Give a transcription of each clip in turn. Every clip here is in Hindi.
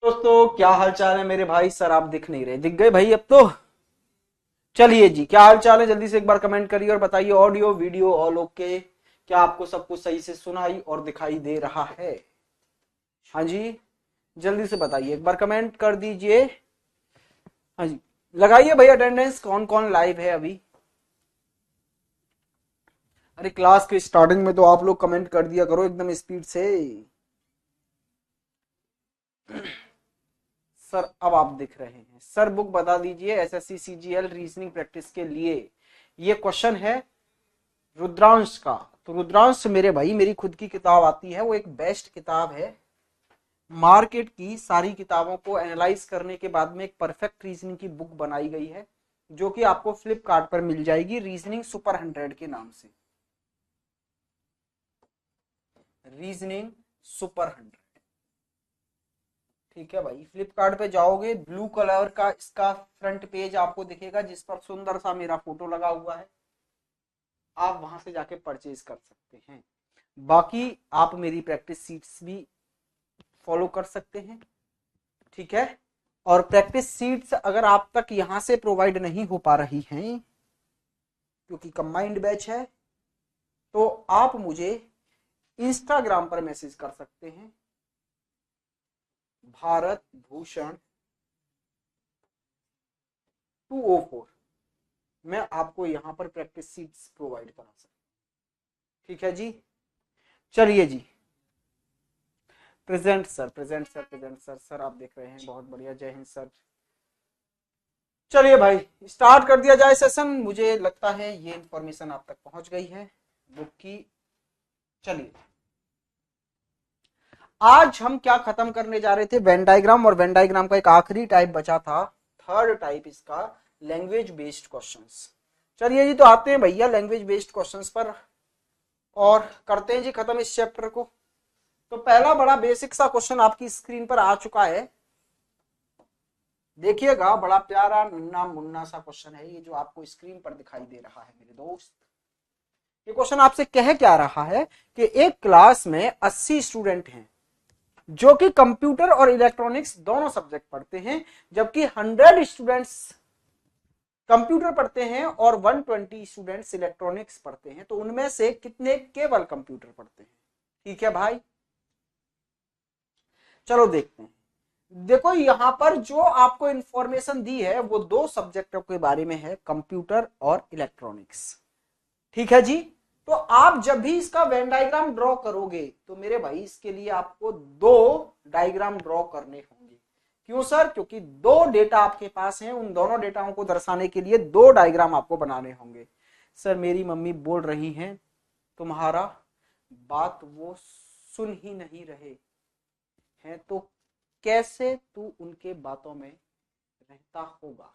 दोस्तों क्या हाल चाल है मेरे भाई। सर आप दिख नहीं रहे, दिख गए भाई अब तो। चलिए जी, क्या हाल चाल है, जल्दी से एक बार कमेंट करिए और बताइए ऑडियो वीडियो ऑल ओके। क्या आपको सब कुछ सही से सुनाई और दिखाई दे रहा है? हाँ जी, जल्दी से बताइए, एक बार कमेंट कर दीजिए। हाँ जी, लगाइए भाई अटेंडेंस, कौन कौन लाइव है अभी। अरे क्लास के स्टार्टिंग में तो आप लोग कमेंट कर दिया करो एकदम स्पीड से। सर अब आप दिख रहे हैं। सर बुक बता दीजिए एसएससी सीजीएल रीजनिंग प्रैक्टिस के लिए। ये क्वेश्चन है रुद्रांश का। तो रुद्रांश मेरे भाई, मेरी खुद की किताब आती है, वो एक बेस्ट किताब है। मार्केट की सारी किताबों को एनालाइज करने के बाद में एक परफेक्ट रीजनिंग की बुक बनाई गई है, जो कि आपको फ्लिपकार्ट पर मिल जाएगी, रीजनिंग सुपर 100 के नाम से। Reasoning super 100। ठीक है भाई, फ्लिपकार्ट पे जाओगे, ब्लू कलर का इसका फ्रंट पेज आपको दिखेगा जिस पर सुंदर सा मेरा फोटो लगा हुआ है। आप वहां से जाके परचेज कर सकते हैं। बाकी आप मेरी प्रैक्टिस सीट्स भी फॉलो कर सकते हैं। ठीक है, और प्रैक्टिस सीट्स अगर आप तक यहां से प्रोवाइड नहीं हो पा रही हैं क्योंकि कंबाइंड बैच है, तो आप मुझे इंस्टाग्राम पर मैसेज कर सकते हैं, भारत भूषण 204। मैं आपको यहां पर प्रैक्टिस सीट्स प्रोवाइड करा सकता हूं। ठीक है जी, चलिए जी। Present sir, present sir, present sir. Sir आप देख रहे हैं, बहुत बढ़िया, जय हिंद सर। चलिए भाई, स्टार्ट कर दिया जाए सेशन। मुझे लगता है ये इंफॉर्मेशन आप तक पहुंच गई है बुक की। चलिए, आज हम क्या खत्म करने जा रहे थे, वेन डायग्राम। और वेन डायग्राम का एक आखिरी टाइप बचा था, थर्ड टाइप इसका, लैंग्वेज बेस्ड क्वेश्चंस। चलिए जी, तो आते हैं भैया लैंग्वेज बेस्ड क्वेश्चंस पर और करते हैं जी खत्म इस चैप्टर को। तो पहला बड़ा बेसिक सा क्वेश्चन आपकी स्क्रीन पर आ चुका है, देखिएगा। बड़ा प्यारा नन्ना मुन्ना सा क्वेश्चन है ये, जो आपको स्क्रीन पर दिखाई दे रहा है मेरे दोस्त। ये क्वेश्चन आपसे कह क्या रहा है कि एक क्लास में 80 स्टूडेंट हैं जो कि कंप्यूटर और इलेक्ट्रॉनिक्स दोनों सब्जेक्ट पढ़ते हैं, जबकि 100 स्टूडेंट्स कंप्यूटर पढ़ते हैं और 120 स्टूडेंट्स इलेक्ट्रॉनिक्स पढ़ते हैं। तो उनमें से कितने केवल कंप्यूटर पढ़ते हैं? ठीक है भाई, चलो देखते हैं। देखो यहां पर जो आपको इंफॉर्मेशन दी है वो दो सब्जेक्टों के बारे में है, कंप्यूटर और इलेक्ट्रॉनिक्स। ठीक है जी, तो आप जब भी इसका वेन डायग्राम ड्रॉ करोगे तो मेरे भाई इसके लिए आपको दो डायग्राम ड्रॉ करने होंगे। क्यों सर? क्योंकि दो डेटा आपके पास हैं, उन दोनों डेटाओं को दर्शाने के लिए दो डायग्राम आपको बनाने होंगे। सर मेरी मम्मी बोल रही हैं तुम्हारा बात वो सुन ही नहीं रहे हैं, तो कैसे तू उनके बातों में रहता होगा?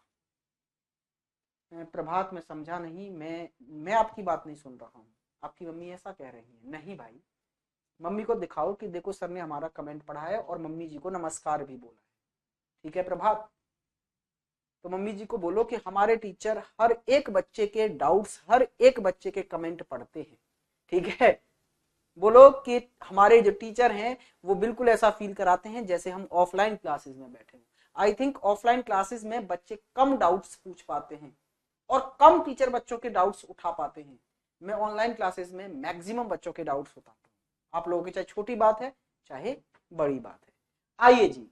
प्रभात में समझा नहीं, मैं आपकी बात नहीं सुन रहा हूँ। आपकी मम्मी ऐसा कह रही है? नहीं भाई, मम्मी को दिखाओ कि देखो सर ने हमारा कमेंट पढ़ा है और मम्मी जी को नमस्कार भी बोला है। ठीक है प्रभात, तो मम्मी जी को बोलो कि हमारे टीचर हर एक बच्चे के डाउट्स, हर एक बच्चे के कमेंट पढ़ते हैं। ठीक है, बोलो कि हमारे जो टीचर हैं वो बिल्कुल ऐसा फील कराते हैं जैसे हम ऑफलाइन क्लासेस में बैठे हैं। आई थिंक ऑफलाइन क्लासेस में बच्चे कम डाउट्स पूछ पाते हैं और कम टीचर बच्चों के डाउट्स उठा पाते हैं। मैं ऑनलाइन क्लासेस में मैक्सिमम बच्चों के डाउट्स उठाता हूँ, आप लोगों की चाहे छोटी बात है चाहे बड़ी बात है। आइए जी,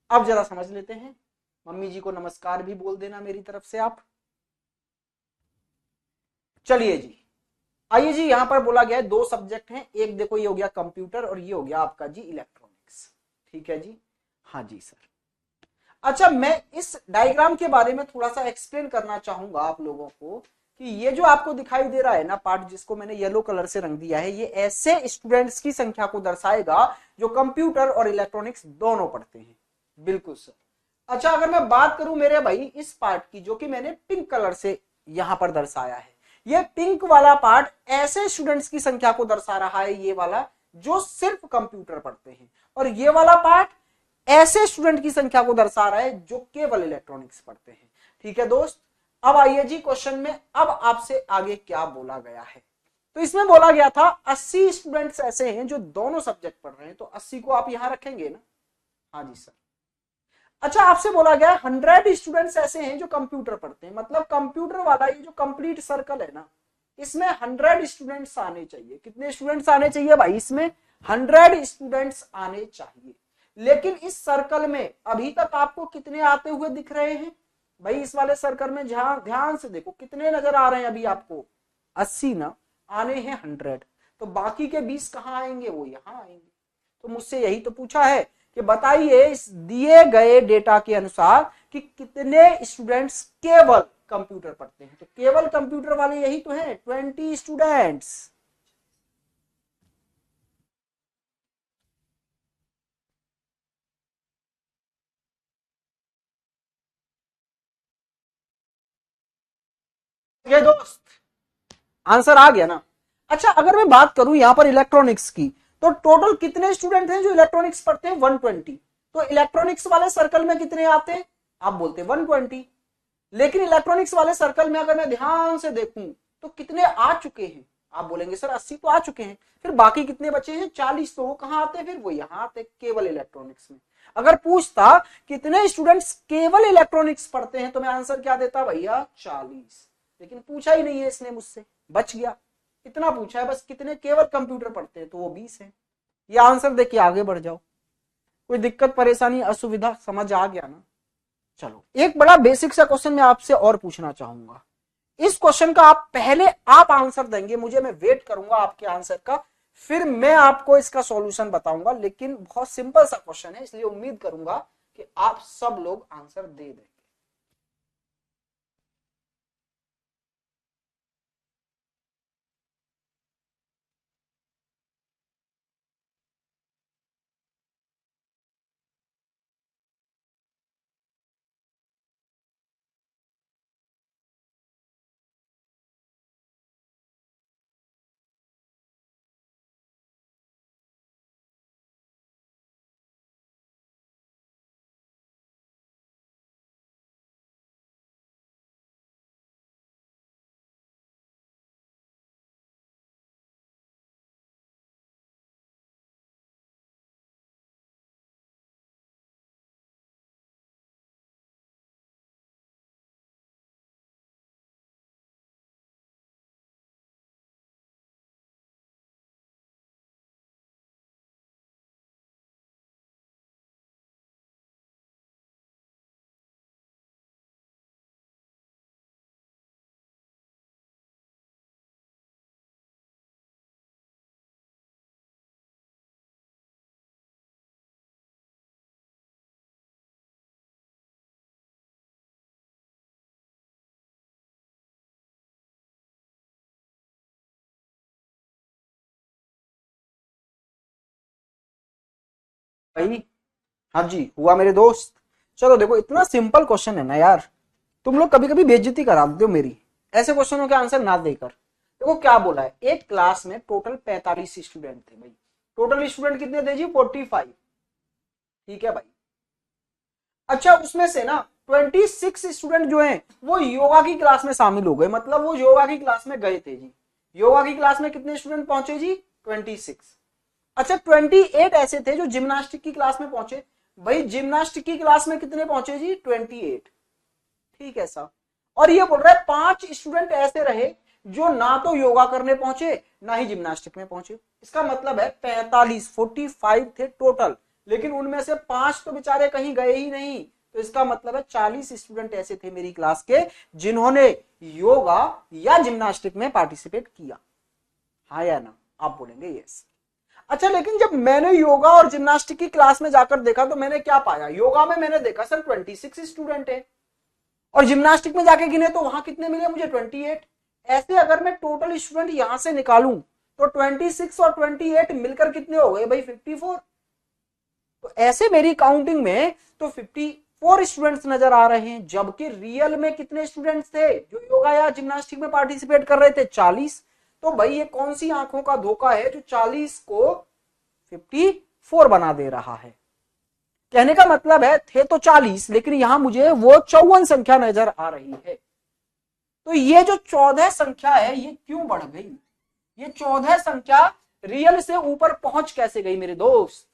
अब जरा समझ लेते हैं। मम्मी जी को नमस्कार भी बोल देना मेरी तरफ से आप। चलिए जी, आइए जी, यहां पर बोला गया है दो सब्जेक्ट हैं, एक देखो ये हो गया कंप्यूटर और ये हो गया आपका जी इलेक्ट्रॉनिक्स। ठीक है जी, हाँ जी सर। अच्छा, मैं इस डायग्राम के बारे में थोड़ा सा एक्सप्लेन करना चाहूंगा आप लोगों को कि ये जो आपको दिखाई दे रहा है ना पार्ट, जिसको मैंने येलो कलर से रंग दिया है, ये ऐसे स्टूडेंट्स की संख्या को दर्शाएगा जो कंप्यूटर और इलेक्ट्रॉनिक्स दोनों पढ़ते हैं। बिल्कुल सर। अच्छा, अगर मैं बात करूं मेरे भाई इस पार्ट की, जो कि मैंने पिंक कलर से यहां पर दर्शाया है, ये पिंक वाला पार्ट ऐसे स्टूडेंट्स की संख्या को दर्शा रहा है, ये वाला, जो सिर्फ कंप्यूटर पढ़ते हैं, और ये वाला पार्ट ऐसे स्टूडेंट की संख्या को दर्शा रहा है जो केवल इलेक्ट्रॉनिक्स पढ़ते हैं। ठीक है दोस्त, अब आइए जी क्वेश्चन में, अब आपसे आगे क्या बोला गया है। तो इसमें बोला गया था 80 स्टूडेंट्स ऐसे हैं जो दोनों सब्जेक्ट पढ़ रहे हैं, तो 80 को आप यहां रखेंगे ना? हाँ जी सर। अच्छा, आपसे बोला गया 100 स्टूडेंट्स ऐसे हैं जो कंप्यूटर पढ़ते हैं, मतलब कंप्यूटर वाला ये जो कंप्लीट सर्कल है ना, इसमें 100 स्टूडेंट्स आने चाहिए। कितने स्टूडेंट्स आने चाहिए भाई? इसमें 100 स्टूडेंट्स आने चाहिए। लेकिन इस सर्कल में अभी तक आपको कितने आते हुए दिख रहे हैं भाई? इस वाले सर्कल में ध्यान से देखो कितने नजर आ रहे हैं अभी आपको? 80 ना, आने हैं 100, तो बाकी के 20 कहां आएंगे? वो यहां आएंगे। तो मुझसे यही तो पूछा है कि बताइए इस दिए गए डेटा के अनुसार कि कितने स्टूडेंट्स केवल कंप्यूटर पढ़ते हैं। तो केवल कंप्यूटर वाले यही तो हैं, 20 स्टूडेंट्स। ये दोस्त आंसर आ गया ना? अच्छा, अगर मैं बात करूं यहां पर इलेक्ट्रॉनिक्स की, तो टोटल कितने स्टूडेंट हैं जो इलेक्ट्रॉनिक्स पढ़ते हैं? 120। तो इलेक्ट्रॉनिक्स वाले सर्कल में कितने आते हैं? आप बोलते हैं 120। लेकिन इलेक्ट्रॉनिक्स वाले सर्कल में अगर मैं ध्यान से देखूं तो कितने आ चुके हैं? आप बोलेंगे सर 80 तो आ चुके हैं, फिर बाकी कितने बचे हैं? 40। तो वो कहां आते हैं? फिर वो यहां आते हैं, केवल इलेक्ट्रॉनिक्स में। अगर पूछता कितने स्टूडेंट्स केवल इलेक्ट्रॉनिक्स पढ़ते हैं, तो मैं आंसर क्या देता भैया? 40। लेकिन पूछा ही नहीं है इसने मुझसे, बच गया। इतना पूछा है बस, कितने केवल कंप्यूटर पढ़ते हैं, तो वो 20 है। ये आंसर देखिए, आगे बढ़ जाओ। कोई दिक्कत परेशानी असुविधा समझ आ गया ना? चलो, एक बड़ा बेसिक सा क्वेश्चन मैं आपसे और पूछना चाहूंगा। इस क्वेश्चन का आप पहले आप आंसर देंगे मुझे, मैं वेट करूंगा आपके आंसर का, फिर मैं आपको इसका सॉल्यूशन बताऊंगा। लेकिन बहुत सिंपल सा क्वेश्चन है, इसलिए उम्मीद करूंगा कि आप सब लोग आंसर दे देंगे। भाई हाँ जी, हुआ मेरे दोस्त। चलो देखो, इतना सिंपल क्वेश्चन है ना यार, तुम लोग कभी कभी बेइज्जती करा देते हो मेरी ऐसे क्वेश्चनों के आंसर ना देकर। देखो क्या बोला है, एक क्लास में टोटल 45 स्टूडेंट थे भाई। टोटल स्टूडेंट कितने थे जी? 45। ठीक है भाई। अच्छा, उसमें से ना 26 स्टूडेंट जो हैं वो योगा की क्लास में शामिल हो गए, मतलब वो योगा की क्लास में गए थे जी। योगा की क्लास में कितने स्टूडेंट पहुंचे जी? 26। अच्छा, 28 ऐसे थे जो जिम्नास्टिक की क्लास में पहुंचे। भाई जिम्नास्टिक की क्लास में कितने पहुंचे जी? 28। ठीक है साहब। और ये बोल रहा है 5 स्टूडेंट ऐसे रहे जो ना तो योगा करने पहुंचे ना ही जिम्नास्टिक में पहुंचे। इसका मतलब है 45 थे टोटल, लेकिन उनमें से 5 तो बेचारे कहीं गए ही नहीं। तो इसका मतलब है 40 स्टूडेंट ऐसे थे मेरी क्लास के जिन्होंने योगा या जिम्नास्टिक में पार्टिसिपेट किया। हाँ या ना? आप बोलेंगे यस। अच्छा, लेकिन जब मैंने योगा और जिम्नास्टिक की क्लास में जाकर देखा तो मैंने क्या पाया? योगा में मैंने देखा सर 26 स्टूडेंट है, और जिम्नास्टिक में जाके गिने तो वहां कितने मिले मुझे? 28। ऐसे अगर मैं टोटल स्टूडेंट यहां से निकालूं तो 26 और 28 मिलकर कितने हो गए भाई? 54। तो ऐसे मेरी काउंटिंग में तो 54 स्टूडेंट्स नजर आ रहे हैं, जबकि रियल में कितने स्टूडेंट्स थे जो योगा या जिम्नास्टिक में पार्टिसिपेट कर रहे थे? 40। तो भाई ये कौन सी आंखों का धोखा है जो 40 को 54 बना दे रहा है? कहने का मतलब है थे तो 40, लेकिन यहां मुझे वो 54 संख्या नजर आ रही है। तो ये जो 14 संख्या है ये क्यों बढ़ गई? ये 14 संख्या रियल से ऊपर पहुंच कैसे गई मेरे दोस्त?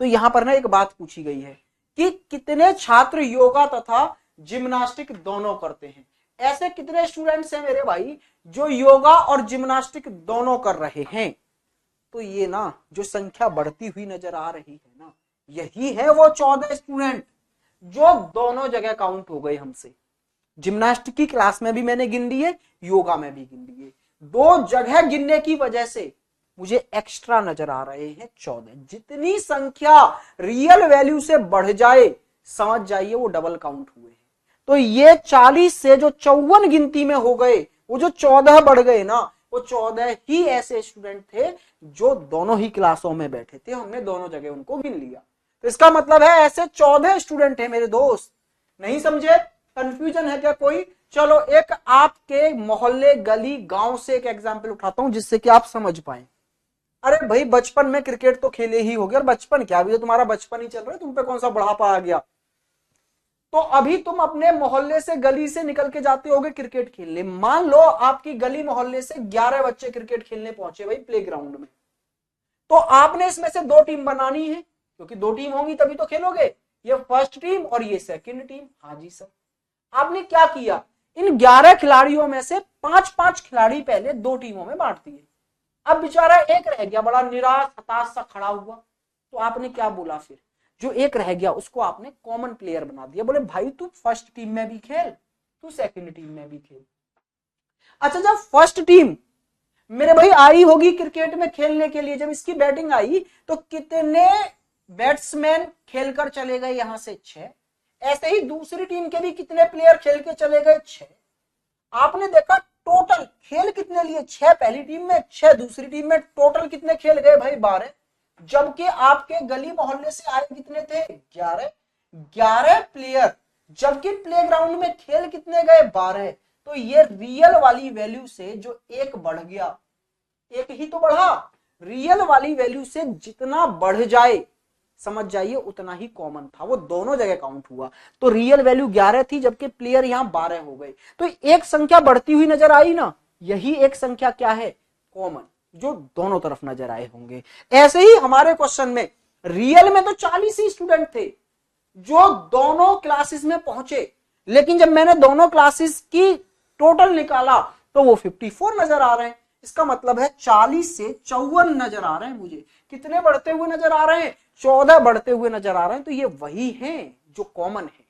तो यहां पर ना एक बात पूछी गई है कि कितने छात्र योगा तथा जिम्नास्टिक दोनों करते हैं। ऐसे कितने स्टूडेंट्स हैं मेरे भाई जो योगा और जिम्नास्टिक दोनों कर रहे हैं। तो ये ना जो संख्या बढ़ती हुई नजर आ रही है ना, यही है वो 14 स्टूडेंट जो दोनों जगह काउंट हो गए हमसे। जिम्नास्टिक की क्लास में भी मैंने गिन लिए, योगा में भी गिन लिए, दो जगह गिनने की वजह से मुझे एक्स्ट्रा नजर आ रहे हैं 14। जितनी संख्या रियल वैल्यू से बढ़ जाए समझ जाइए वो डबल काउंट हुए हैं। तो ये 40 से जो 54 गिनती में हो गए, वो जो 14 बढ़ गए ना, वो 14 ही ऐसे स्टूडेंट थे जो दोनों ही क्लासों में बैठे थे, हमने दोनों जगह उनको गिन लिया। तो इसका मतलब है ऐसे 14 स्टूडेंट है मेरे दोस्त। नहीं समझे? कंफ्यूजन है क्या कोई? चलो एक आपके मोहल्ले गली गांव से एक एग्जांपल उठाता हूं जिससे कि आप समझ पाए। अरे भाई बचपन में क्रिकेट तो खेले ही हो गया, और बचपन क्या, अभी तो तुम्हारा बचपन ही चल रहा है, तुम पे कौन सा बुढ़ापा आ गया। तो अभी तुम अपने मोहल्ले से गली से निकल के जाते होगे क्रिकेट खेलने। मान लो आपकी गली मोहल्ले से 11 बच्चे क्रिकेट खेलने पहुंचे भाई प्लेग्राउंड में। तो आपने इसमें से दो टीम बनानी है, क्योंकि दो टीम होंगी तभी तो खेलोगे। ये फर्स्ट टीम और ये सेकंड टीम। हाँ जी सर। आपने क्या किया, इन 11 खिलाड़ियों में से 5-5 खिलाड़ी पहले दो टीमों में बांट दिए। अब बेचारा एक रह गया, बड़ा निराश हताश सा खड़ा हुआ। तो आपने क्या बोला, फिर जो एक रह गया उसको आपने कॉमन प्लेयर बना दिया। बोले भाई तू फर्स्ट टीम में भी खेल, तू सेकंड टीम में भी खेल। अच्छा जब फर्स्ट टीम मेरे भाई आई होगी क्रिकेट में खेलने के लिए, जब इसकी बैटिंग आई तो कितने बैट्समैन खेलकर चले गए, यहां से 6। ऐसे ही दूसरी टीम के भी कितने प्लेयर खेल के चले गए, 6। आपने देखा टोटल खेल कितने लिए, 6 पहली टीम में, 6 दूसरी टीम में, टोटल कितने खेल गए भाई, 12। जबकि आपके गली मोहल्ले से आए कितने थे, 11 प्लेयर, जबकि प्लेग्राउंड में खेल कितने गए, 12। तो ये रियल वाली वैल्यू से जो एक बढ़ गया, एक ही तो बढ़ा, रियल वाली वैल्यू से जितना बढ़ जाए समझ जाइए उतना ही कॉमन था, वो दोनों जगह काउंट हुआ। तो रियल वैल्यू 11 थी जबकि प्लेयर यहां 12 हो गए। तो एक संख्या बढ़ती हुई नजर आई ना, यही एक संख्या क्या है, कॉमन, जो दोनों तरफ नजर आए होंगे। ऐसे ही हमारे क्वेश्चन में रियल में तो 40 ही स्टूडेंट थे जो दोनों क्लासेस में पहुंचे, लेकिन जब मैंने दोनों क्लासेस की टोटल निकाला तो वो 54 नजर आ रहे हैं। इसका मतलब है 40 से 54 नजर आ रहे हैं मुझे। कितने बढ़ते हुए नजर आ रहे हैं, 14 बढ़ते हुए नजर आ रहे हैं। तो ये वही है जो कॉमन है।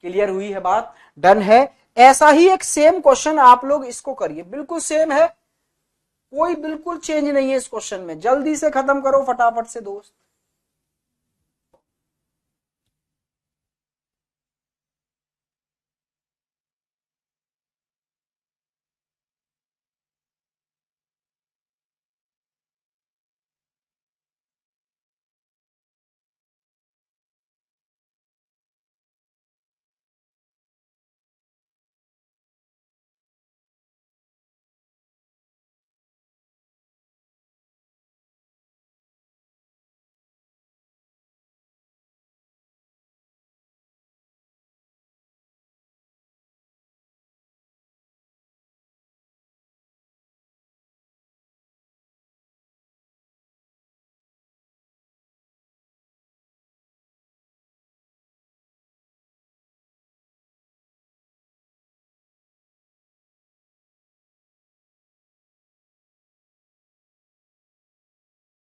क्लियर हुई है बात, डन है। ऐसा ही एक सेम क्वेश्चन आप लोग इसको करिए, बिल्कुल सेम है, कोई बिल्कुल चेंज नहीं है इस क्वेश्चन में। जल्दी से खत्म करो फटाफट से दोस्त।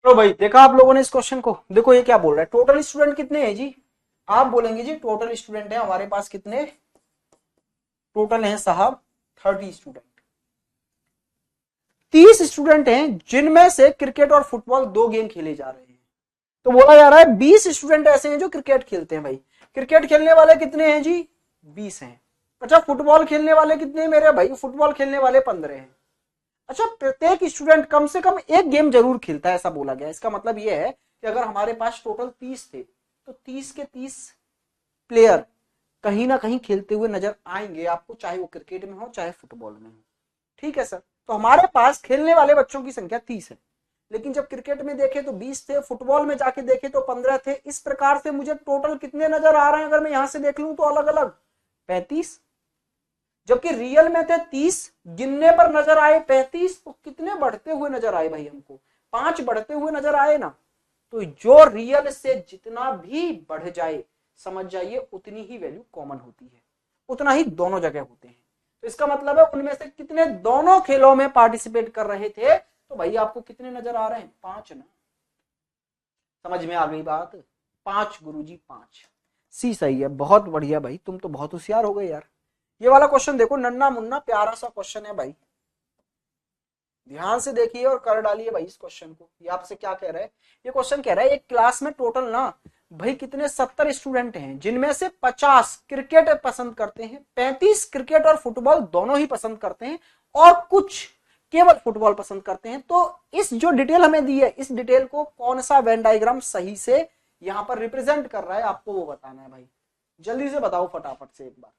तो भाई देखा आप लोगों ने इस क्वेश्चन को, देखो ये क्या बोल रहा है, टोटल स्टूडेंट कितने हैं जी, आप बोलेंगे जी टोटल स्टूडेंट है हमारे पास कितने, टोटल हैं साहब 30 स्टूडेंट। 30 स्टूडेंट हैं जिनमें से क्रिकेट और फुटबॉल दो गेम खेले जा रहे हैं। तो बोला जा रहा है 20 स्टूडेंट ऐसे हैं जो क्रिकेट खेलते हैं। भाई क्रिकेट खेलने वाले कितने हैं जी, 20 हैं। अच्छा फुटबॉल खेलने वाले कितने हैं मेरे भाई, फुटबॉल खेलने वाले 15 हैं। अच्छा प्रत्येक स्टूडेंट कम से कम एक गेम जरूर खेलता है, ऐसा बोला गया। इसका मतलब यह है कि अगर हमारे पास टोटल 30 थे तो 30 के 30 प्लेयर कहीं ना कहीं खेलते हुए नजर आएंगे आपको, चाहे वो क्रिकेट में हो चाहे फुटबॉल में हो। ठीक है सर, तो हमारे पास खेलने वाले बच्चों की संख्या 30 है, लेकिन जब क्रिकेट में देखे तो 20 थे, फुटबॉल में जाके देखे तो 15 थे। इस प्रकार से मुझे टोटल कितने नजर आ रहे हैं, अगर मैं यहां से देख लूं तो अलग अलग 35, जबकि रियल में थे 30, गिनने पर नजर आए 35। तो कितने बढ़ते हुए नजर आए भाई हमको, 5 बढ़ते हुए नजर आए ना। तो जो रियल से जितना भी बढ़ जाए समझ जाइए उतनी ही वैल्यू कॉमन होती है, उतना ही दोनों जगह होते हैं। तो इसका मतलब है उनमें से कितने दोनों खेलों में पार्टिसिपेट कर रहे थे, तो भाई आपको कितने नजर आ रहे हैं, 5 ना। समझ में आ गई बात, 5 गुरुजी 5। सी सही है, बहुत बढ़िया भाई, तुम तो बहुत होशियार हो गए यार। ये वाला क्वेश्चन देखो, नन्ना मुन्ना प्यारा सा क्वेश्चन है भाई, ध्यान से देखिए और कर डालिए भाई इस क्वेश्चन को। ये आपसे क्या कह रहा है, ये क्वेश्चन कह रहा है एक क्लास में टोटल ना भाई कितने 70 स्टूडेंट हैं, जिनमें से 50 क्रिकेट पसंद करते हैं, 35 क्रिकेट और फुटबॉल दोनों ही पसंद करते हैं, और कुछ केवल फुटबॉल पसंद करते हैं। तो इस जो डिटेल हमें दी है, इस डिटेल को कौन सा वेन डायग्राम सही से यहां पर रिप्रेजेंट कर रहा है, आपको वो बताना है भाई। जल्दी से बताओ फटाफट से एक बार।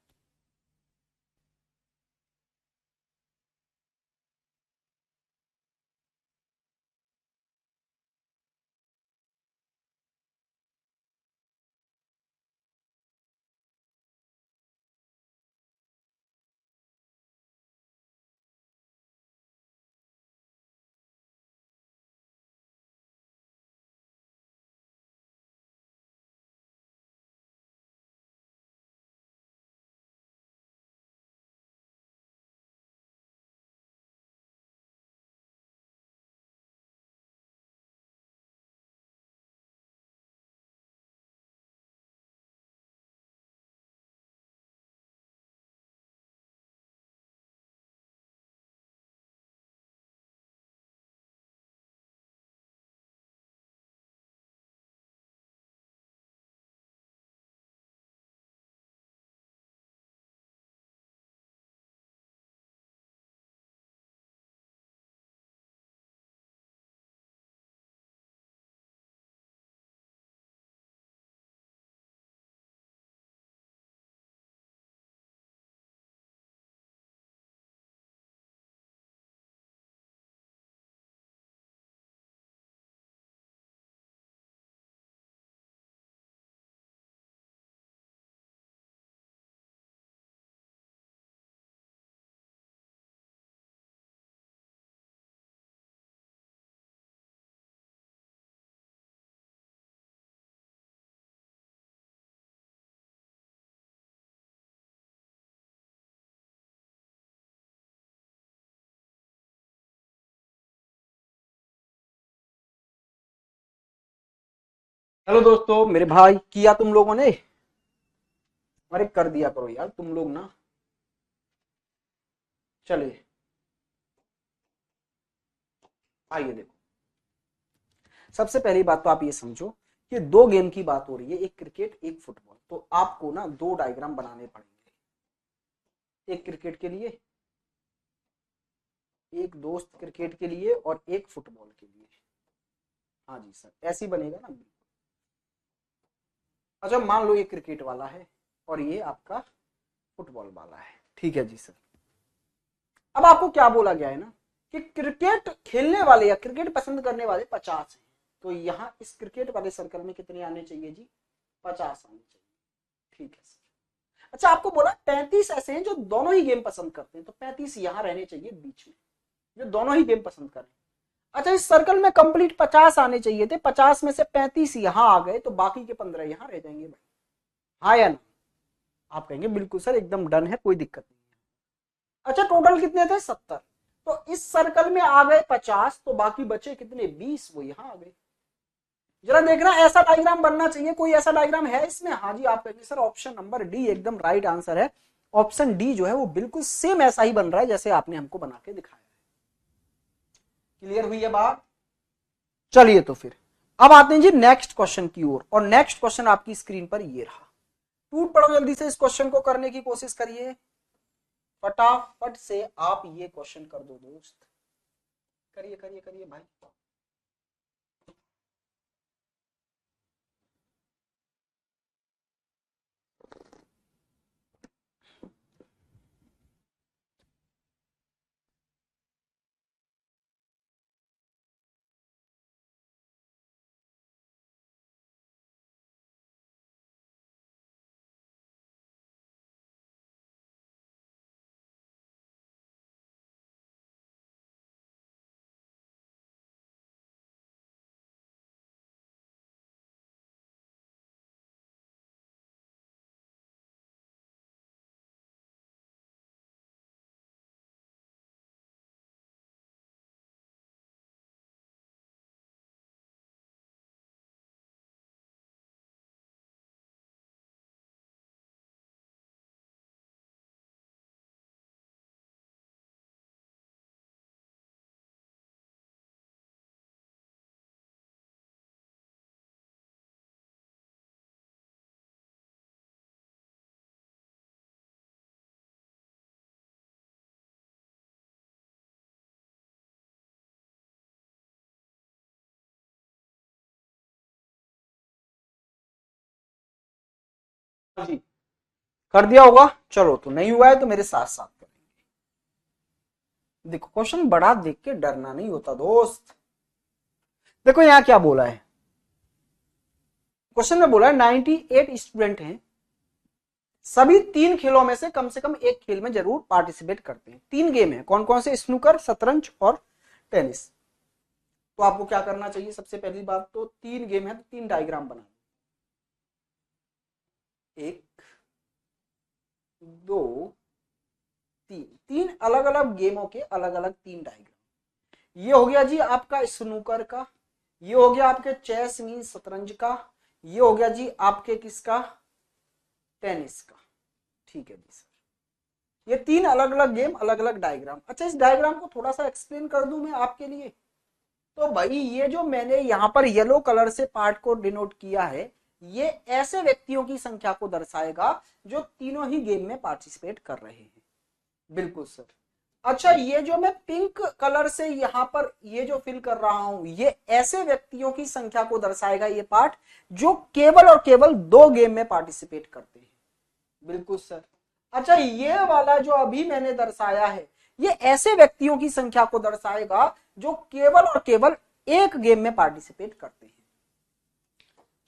हेलो दोस्तों, मेरे भाई किया तुम लोगों ने, अरे कर दिया करो यार तुम लोग ना। चलिए आइए देखो, सबसे पहली बात तो आप ये समझो कि दो गेम की बात हो रही है, एक क्रिकेट एक फुटबॉल। तो आपको ना दो डायग्राम बनाने पड़ेंगे, एक क्रिकेट के लिए, एक दोस्त क्रिकेट के लिए, और एक फुटबॉल के लिए। हाँ जी सर, ऐसे ही बनेगा ना। अच्छा मान लो ये क्रिकेट वाला है और ये आपका फुटबॉल वाला है, ठीक है जी सर। अब आपको क्या बोला गया है ना कि क्रिकेट खेलने वाले या क्रिकेट पसंद करने वाले 50 हैं, तो यहाँ इस क्रिकेट वाले सर्कल में कितने आने चाहिए जी, 50 आने चाहिए, ठीक है सर। अच्छा आपको बोला 35 ऐसे हैं जो दोनों ही गेम पसंद करते हैं, तो 35 यहाँ रहने चाहिए बीच में, जो दोनों ही गेम पसंद करें। अच्छा इस सर्कल में कंप्लीट 50 आने चाहिए थे, 50 में से 35 यहाँ आ गए, तो बाकी के 15 यहाँ रह जाएंगे भाई, हाँ या ना। आप कहेंगे बिल्कुल सर एकदम डन है, कोई दिक्कत नहीं है। अच्छा टोटल कितने थे, 70, तो इस सर्कल में आ गए 50, तो बाकी बचे कितने, 20, वो यहाँ आ गए। जरा देखना ऐसा डायग्राम बनना चाहिए, कोई ऐसा डायग्राम है इसमें, हाँ जी आप कहेंगे सर ऑप्शन नंबर डी एकदम राइट आंसर है। ऑप्शन डी जो है वो बिल्कुल सेम ऐसा ही बन रहा है जैसे आपने हमको बना के दिखाया है। क्लियर हुई है बात। चलिए तो फिर अब आते हैं जी नेक्स्ट क्वेश्चन की ओर, और नेक्स्ट क्वेश्चन आपकी स्क्रीन पर ये रहा। टूट पड़ो जल्दी से, इस क्वेश्चन को करने की कोशिश करिए, फटाफट से आप ये क्वेश्चन कर दो दोस्त, करिए करिए करिए भाई। जी कर दिया होगा। चलो तो नहीं हुआ है तो मेरे साथ साथ करेंगे। देखो क्वेश्चन बड़ा देख के डरना नहीं होता दोस्त। देखो यहाँ क्या बोला है, क्वेश्चन में बोला है 98 स्टूडेंट हैं, सभी 3 खेलों में से कम एक खेल में जरूर पार्टिसिपेट करते हैं। 3 गेम है, कौन कौन से, स्नूकर, शतरंज और टेनिस। तो आपको क्या करना चाहिए, सबसे पहली बात तो 3 गेम है तो 3 डायग्राम बना, 1 2 3, 3 अलग अलग गेमों के अलग अलग 3 डायग्राम। ये हो गया जी आपका स्नूकर का, ये हो गया आपके चेस मीन शतरंज का, ये हो गया जी आपके किसका, टेनिस का। ठीक है जी सर, ये 3 अलग अलग गेम अलग अलग डायग्राम। अच्छा इस डायग्राम को थोड़ा सा एक्सप्लेन कर दूं मैं आपके लिए। तो भाई ये जो मैंने यहाँ पर येलो कलर से पार्ट को डिनोट किया है, ये ऐसे व्यक्तियों की संख्या को दर्शाएगा जो तीनों ही गेम में पार्टिसिपेट कर रहे हैं। बिल्कुल सर। अच्छा ये जो मैं पिंक कलर से यहाँ पर ये जो फिल कर रहा हूं, ये ऐसे व्यक्तियों की संख्या को दर्शाएगा ये पार्ट जो केवल और केवल 2 गेम में पार्टिसिपेट करते हैं। बिल्कुल सर। अच्छा ये वाला जो अभी मैंने दर्शाया है, ये ऐसे व्यक्तियों की संख्या को दर्शाएगा जो केवल और केवल 1 गेम में पार्टिसिपेट करते हैं।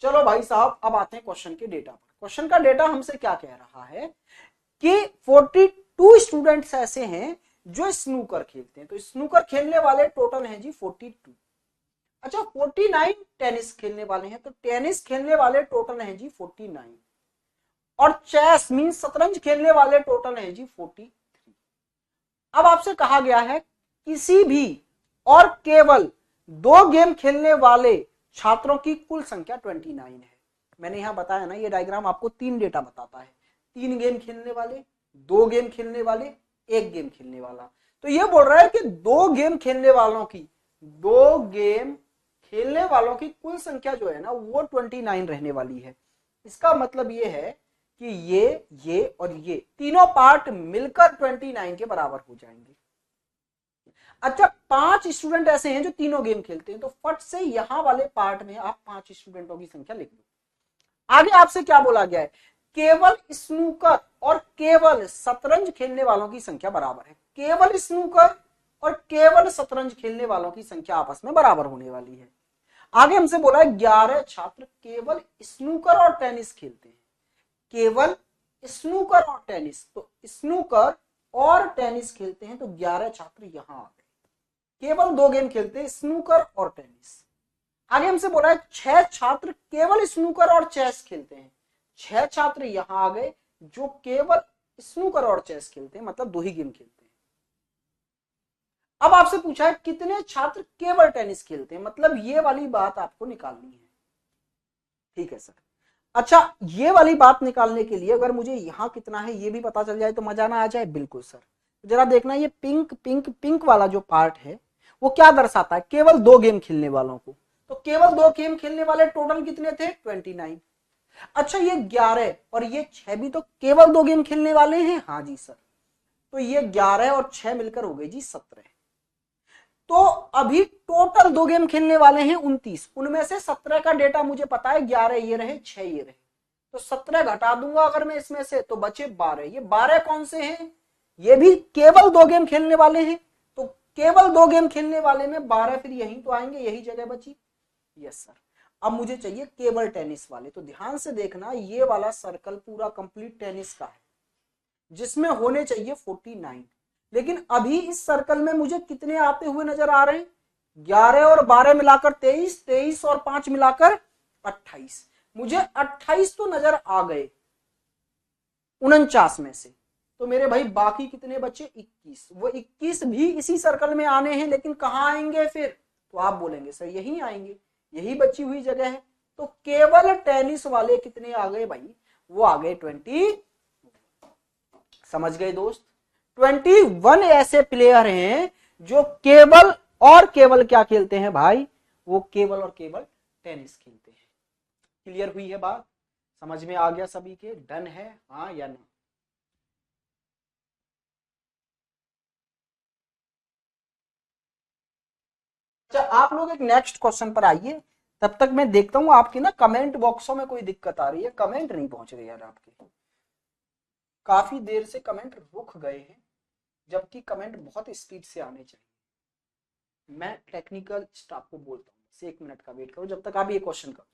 चलो भाई साहब अब आते हैं क्वेश्चन के डेटा पर। क्वेश्चन का डेटा हमसे क्या कह रहा है कि 42 स्टूडेंट्स ऐसे हैं जो स्नूकर खेलते हैं। तो स्नूकर खेलने वाले टोटल हैं जी 42। अच्छा 49 टेनिस खेलने वाले हैं, तो टेनिस खेलने वाले टोटल हैं जी 49। और चेस मीन शतरंज खेलने वाले टोटल हैं जी 43। अब आपसे कहा गया है किसी भी और केवल 2 गेम खेलने वाले छात्रों की कुल संख्या 29 है। मैंने यहां बताया ना ये डायग्राम आपको 3 डेटा बताता है, 3 गेम खेलने वाले, 2 गेम खेलने वाले, 1 गेम खेलने वाला। तो ये बोल रहा है कि 2 गेम खेलने वालों की, 2 गेम खेलने वालों की कुल संख्या जो है ना वो 29 रहने वाली है। इसका मतलब ये है कि ये और ये तीनों पार्ट मिलकर 29 के बराबर हो जाएंगे। अच्छा 5 स्टूडेंट ऐसे हैं जो तीनों गेम खेलते हैं, तो फट से यहां वाले पार्ट में आप 5 स्टूडेंटों की संख्या लिख लो। आगे आपसे क्या बोला गया है, केवल स्नूकर और केवल शतरंज खेलने वालों की संख्या बराबर है। केवल स्नूकर और केवल शतरंज खेलने वालों की संख्या आपस में बराबर होने वाली है। आगे हमसे बोला है 11 छात्र केवल स्नूकर और टेनिस खेलते हैं। केवल स्नूकर और टेनिस, तो स्नूकर और टेनिस खेलते हैं, तो 11 छात्र यहां आ गए। केवल 2 गेम खेलते हैं, स्नूकर और टेनिस। आगे हमसे बोला है 6 छात्र केवल स्नूकर और चेस खेलते हैं। 6 छात्र यहां आ गए जो केवल स्नूकर और चेस खेलते हैं, मतलब 2 ही गेम खेलते हैं। अब आपसे पूछा है कितने छात्र केवल टेनिस खेलते हैं, मतलब ये वाली बात आपको निकालनी है। ठीक है सर। अच्छा ये वाली बात निकालने के लिए अगर मुझे यहां कितना है ये भी पता चल जाए तो मजा ना आ जाए। बिल्कुल सर। जरा देखना ये पिंक पिंक पिंक वाला जो पार्ट है वो क्या दर्शाता है, केवल 2 गेम खेलने वालों को। तो केवल 2 गेम खेलने वाले टोटल कितने थे, 29। अच्छा ये 11 और ये 6 भी तो केवल 2 गेम खेलने वाले हैं। हाँ जी सर। तो ये 11 और 6 मिलकर हो गए जी 17। तो अभी टोटल 2 गेम खेलने वाले हैं 29, उनमें से 17 का डेटा मुझे पता है, 11 ये रहे 6 ये रहे, तो 17 घटा दूंगा अगर मैं इसमें से तो बचे 12। ये 12 कौन से हैं, ये भी केवल 2 गेम खेलने वाले हैं। तो केवल 2 गेम खेलने वाले में 12 फिर यही तो आएंगे, यही जगह बची। Yes sir. अब मुझे चाहिए केवल टेनिस वाले, तो ध्यान से देखना ये वाला सर्कल पूरा कंप्लीट टेनिस का है जिसमें होने चाहिए 49। लेकिन अभी इस सर्कल में मुझे कितने आते हुए नजर आ रहे हैं, 11 और 12 मिलाकर 23, 23 और 5 मिलाकर 28। मुझे 28 तो नजर आ गए 49 में से। तो मेरे भाई बाकी कितने बचे, 21। वो 21 भी इसी सर्कल में आने हैं, लेकिन कहां आएंगे फिर, तो आप बोलेंगे सर यही आएंगे, यही बची हुई जगह है। तो केवल टेनिस वाले कितने आ गए भाई, वो आ गए 20। समझ गए दोस्त, 21 ऐसे प्लेयर हैं जो केवल और केवल क्या खेलते हैं भाई, वो केवल और केवल टेनिस खेलते हैं। क्लियर हुई है बात, समझ में आ गया सभी के, डन है हाँ या ना। अच्छा आप लोग एक नेक्स्ट क्वेश्चन पर आइए। तब तक मैं देखता हूं आपकी ना कमेंट बॉक्सों में कोई दिक्कत आ रही है, कमेंट नहीं पहुंच रहे यार आपके, काफी देर से कमेंट रुक गए हैं, जबकि कमेंट बहुत स्पीड से आने चाहिए। मैं टेक्निकल स्टाफ को बोलता हूँ से 1 मिनट का वेट करो जब तक आप ये क्वेश्चन करो।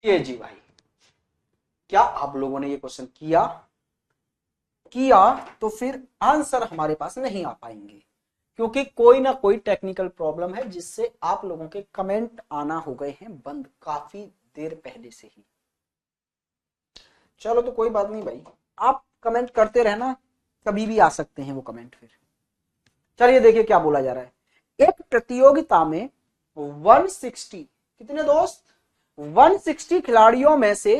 ये जी भाई, क्या आप लोगों ने ये क्वेश्चन किया किया तो फिर आंसर हमारे पास नहीं आ पाएंगे, क्योंकि कोई ना कोई टेक्निकल प्रॉब्लम है जिससे आप लोगों के कमेंट आना हो गए हैं बंद काफी देर पहले से ही। चलो तो कोई बात नहीं भाई, आप कमेंट करते रहना, कभी भी आ सकते हैं वो कमेंट फिर। चलिए देखिए क्या बोला जा रहा है। एक प्रतियोगिता में 160 कितने दोस्त 160 खिलाड़ियों में से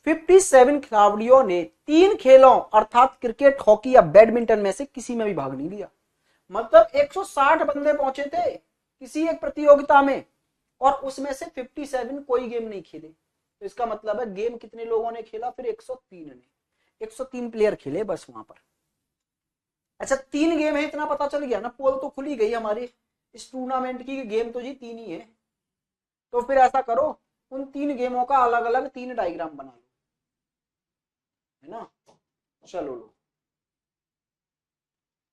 57 खिलाड़ियों ने 3 खेलों अर्थात क्रिकेट, हॉकी या बैडमिंटन में से किसी में भी भाग नहीं लिया। मतलब 160 बंदे पहुंचे थे किसी एक प्रतियोगिता में और उसमें से 57 कोई गेम नहीं खेले। तो इसका मतलब है गेम कितने लोगों ने खेला फिर 103 ने, 103 प्लेयर खेले बस वहां पर। अच्छा 3 गेम है इतना पता चल गया ना, पोल तो खुली गई हमारी इस टूर्नामेंट की, गेम तो जी 3 ही है। तो फिर ऐसा करो उन 3 गेमों का अलग अलग 3 डायग्राम बना लो, है ना। चलो लो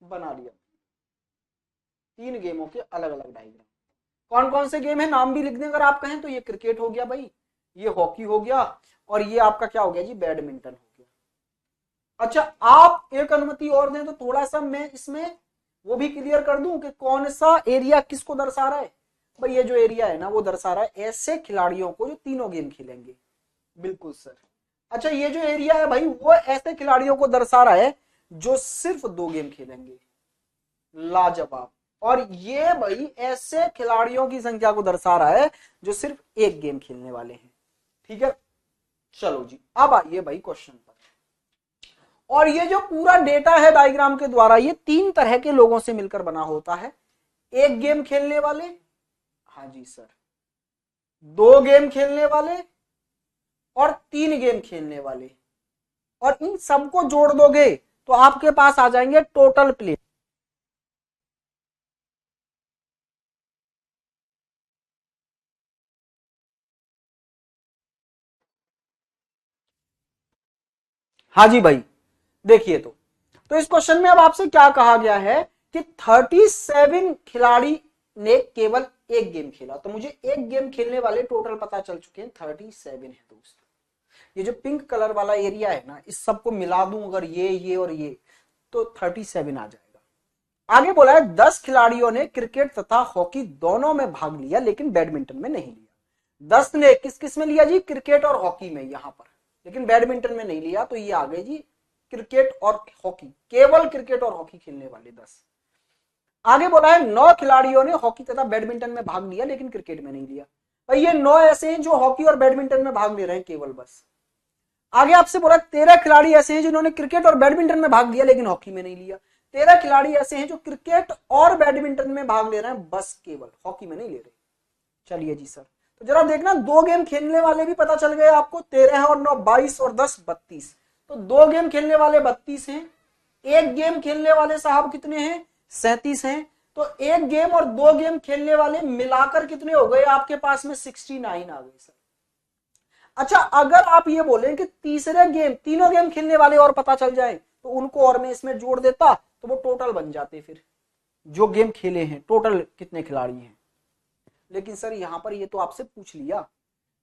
बना लिया 3 गेमों के अलग अलग डायग्राम। कौन कौन से गेम है नाम भी लिख दें अगर आप कहें तो। ये क्रिकेट हो गया भाई, ये हॉकी हो गया और ये आपका क्या हो गया जी बैडमिंटन हो गया। अच्छा आप एक अनुमति और दें तो थोड़ा सा मैं इसमें वो भी क्लियर कर दूं कि कौन सा एरिया किसको दर्शा रहा है। भाई ये जो एरिया है ना वो दर्शा रहा है ऐसे खिलाड़ियों को जो तीनों गेम खेलेंगे। बिल्कुल सर। अच्छा ये जो एरिया है भाई वो ऐसे खिलाड़ियों को दर्शा रहा है जो सिर्फ 2 गेम खेलेंगे। लाजवाब। और ये भाई ऐसे खिलाड़ियों की संख्या को दर्शा रहा है जो सिर्फ 1 गेम खेलने वाले हैं। ठीक है चलो जी अब आइए भाई क्वेश्चन पर। और ये जो पूरा डेटा है डायग्राम के द्वारा ये 3 तरह के लोगों से मिलकर बना होता है। 1 गेम खेलने वाले, हाँ जी सर, 2 गेम खेलने वाले और 3 गेम खेलने वाले। और इन सबको जोड़ दोगे तो आपके पास आ जाएंगे टोटल प्लेयर। हाँ जी भाई देखिए तो इस क्वेश्चन में अब आपसे क्या कहा गया है कि 37 खिलाड़ी ने केवल 1 गेम खेला। तो मुझे 1 गेम खेलने वाले टोटल पता चल चुके हैं 37 है दोस्त। ये जो पिंक कलर वाला एरिया है ना इस सबको मिला दूं अगर ये और ये तो 37 आ जाएगा। आगे बोला है 10 खिलाड़ियों ने क्रिकेट तथा हॉकी दोनों में भाग लिया लेकिन बैडमिंटन में नहीं लिया। 10 ने किस किस में लिया जी क्रिकेट और हॉकी में। यहां पर लेकिन बैडमिंटन में नहीं लिया। तो ये आ गए जी क्रिकेट और हॉकी, केवल क्रिकेट और हॉकी खेलने वाले 10। आगे बोला है 9 खिलाड़ियों ने हॉकी तथा बैडमिंटन में भाग लिया लेकिन क्रिकेट में नहीं लिया। भाई ये 9 ऐसे हैं जो हॉकी और बैडमिंटन में भाग ले रहे हैं केवल, बस। आगे आपसे बोला 13 खिलाड़ी ऐसे हैं जिन्होंने क्रिकेट और बैडमिंटन में भाग लिया लेकिन हॉकी में नहीं लिया। 13 खिलाड़ी ऐसे हैं जो क्रिकेट और बैडमिंटन में भाग ले रहे हैं बस, केवल हॉकी में नहीं ले रहे। चलिए जी सर, तो जरा देखना 2 गेम खेलने वाले भी पता चल गए आपको, 13 और 9 22 और 10 32। तो 2 गेम खेलने वाले 32 हैं, 1 गेम खेलने वाले साहब कितने हैं, 37 हैं। तो 1 गेम और 2 गेम खेलने वाले मिलाकर कितने हो गए आपके पास में, 69 आ गए सर। अच्छा, अगर आप ये बोलें कि तीसरे गेम, तीनों गेम खेलने वाले और पता चल जाए तो उनको और मैं इसमें जोड़ देता तो वो टोटल बन जाते, फिर जो गेम खेले हैं टोटल कितने खिलाड़ी हैं। लेकिन सर यहां पर ये तो आपसे पूछ लिया,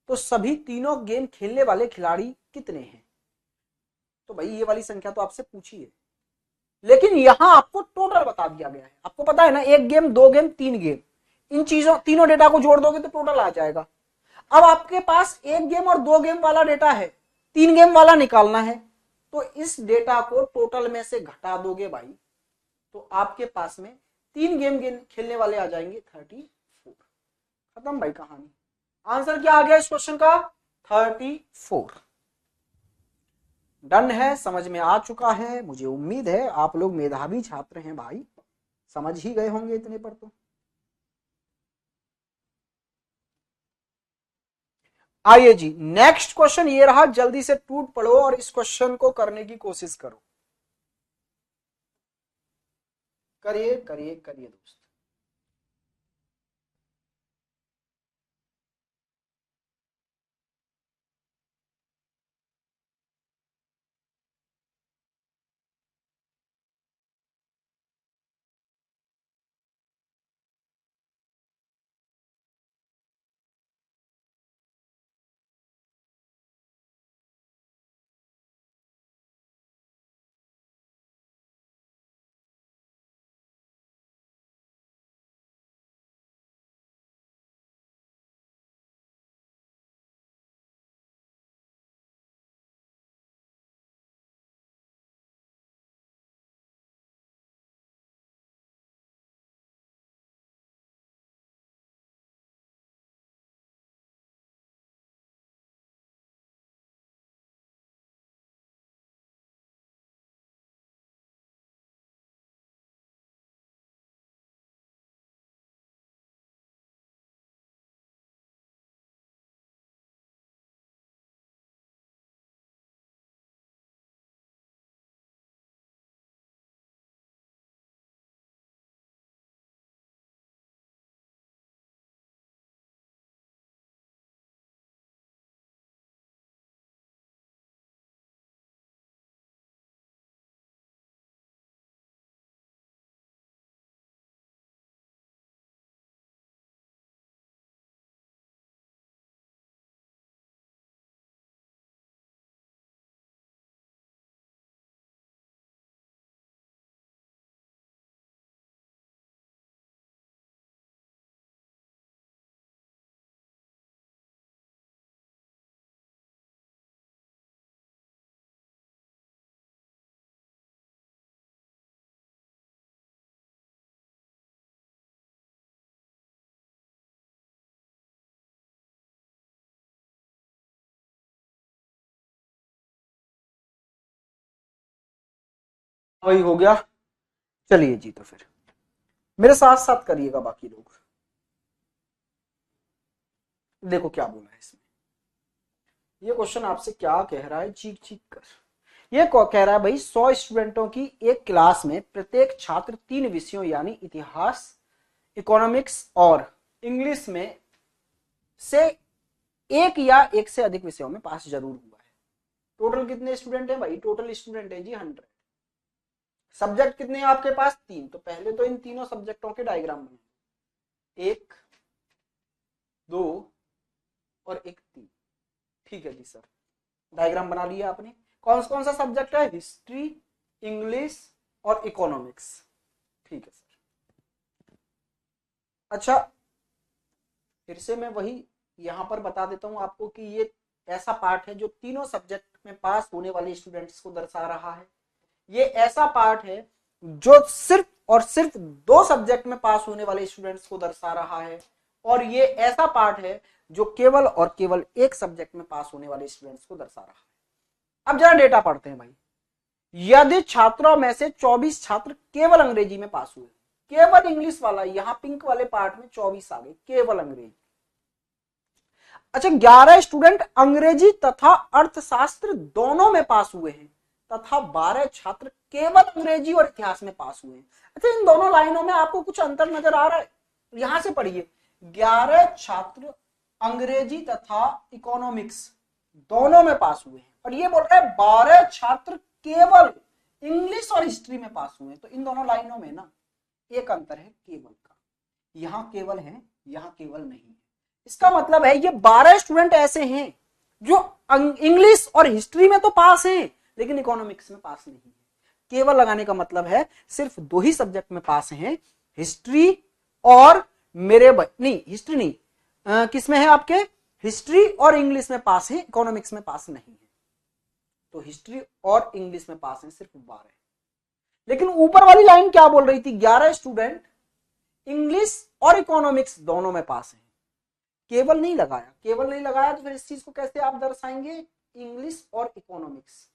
तो सभी तीनों गेम खेलने वाले खिलाड़ी कितने हैं, तो भाई ये वाली संख्या तो आपसे पूछी है, लेकिन यहां आपको टोटल बता दिया गया है। आपको पता है ना, 1 गेम 2 गेम 3 गेम, इन चीजों तीनों डेटा को जोड़ दोगे तो टोटल आ जाएगा। अब आपके पास 1 गेम और 2 गेम वाला डेटा है, 3 गेम वाला निकालना है, तो इस डेटा को टोटल में से घटा दोगे भाई, तो आपके पास में 3 गेम खेलने वाले आ जाएंगे 34। खत्म भाई कहानी। आंसर क्या आ गया इस क्वेश्चन का, 34। डन है, समझ में आ चुका है। मुझे उम्मीद है आप लोग मेधावी छात्र हैं भाई, समझ ही गए होंगे इतने पर तो। आइए जी, नेक्स्ट क्वेश्चन ये रहा, जल्दी से टूट पड़ो और इस क्वेश्चन को करने की कोशिश करो। करिए करिए करिए दोस्त। वही हो गया। चलिए जी, तो फिर मेरे साथ साथ करिएगा बाकी लोग। देखो क्या बोला है इसमें, ये क्वेश्चन आपसे क्या कह रहा है, चीख चीख कर। ये कह रहा है भाई 100 स्टूडेंटों की एक क्लास में प्रत्येक छात्र 3 विषयों यानी इतिहास, इकोनॉमिक्स और इंग्लिश में से एक या एक से अधिक विषयों में पास जरूर हुआ है। टोटल कितने स्टूडेंट है भाई, टोटल स्टूडेंट है जी 100। सब्जेक्ट कितने हैं आपके पास, 3। तो पहले तो इन तीनों सब्जेक्टों के डायग्राम बने, 1 2 और 1 3। ठीक है जी सर, डायग्राम बना लिया आपने। कौन सा सब्जेक्ट है, हिस्ट्री, इंग्लिश और इकोनॉमिक्स। ठीक है सर। अच्छा, फिर से मैं वही यहां पर बता देता हूं आपको कि ये ऐसा पार्ट है जो तीनों सब्जेक्ट में पास होने वाले स्टूडेंट्स को दर्शा रहा है। ये ऐसा पार्ट है जो सिर्फ और सिर्फ दो सब्जेक्ट में पास होने वाले स्टूडेंट्स को दर्शा रहा है। और ये ऐसा पार्ट है जो केवल और केवल एक सब्जेक्ट में पास होने वाले स्टूडेंट्स को दर्शा रहा है। अब जरा डेटा पढ़ते हैं भाई। यदि छात्रों में से 24 छात्र केवल अंग्रेजी में पास हुए, केवल इंग्लिश वाला, यहां पिंक वाले पार्ट में 24 आ गए, केवल अंग्रेजी। अच्छा, 11 स्टूडेंट अंग्रेजी तथा अर्थशास्त्र दोनों में पास हुए हैं तथा 12 छात्र केवल अंग्रेजी और इतिहास में पास हुए हैं। अच्छा, इन दोनों लाइनों में आपको कुछ अंतर नजर आ रहा है? यहां से पढ़िए, 11 छात्र अंग्रेजी तथा इकोनॉमिक्स दोनों में पास हुए हैं, और ये बोल रहे हैं 12 छात्र केवल इंग्लिश और हिस्ट्री में पास हुए हैं। तो इन दोनों लाइनों में ना एक अंतर है, केवल का। यहां केवल है, यहां केवल नहीं है। इसका मतलब है ये 12 स्टूडेंट ऐसे हैं जो इंग्लिश और हिस्ट्री में तो पास हैं लेकिन इकोनॉमिक्स में पास नहीं है। केवल लगाने का मतलब है सिर्फ दो ही सब्जेक्ट में पास हैं, हिस्ट्री और नहीं, हिस्ट्री नहीं, किसमें है आपके, हिस्ट्री और इंग्लिश में पास है, इकोनॉमिक्स में पास नहीं है। तो हिस्ट्री और इंग्लिश में पास है सिर्फ 12। लेकिन ऊपर वाली लाइन क्या बोल रही थी, 11 स्टूडेंट इंग्लिश और इकोनॉमिक्स दोनों में पास है। केवल नहीं लगाया, केवल नहीं लगाया तो फिर इस चीज को कैसे आप दर्शाएंगे, इंग्लिश और इकोनॉमिक्स।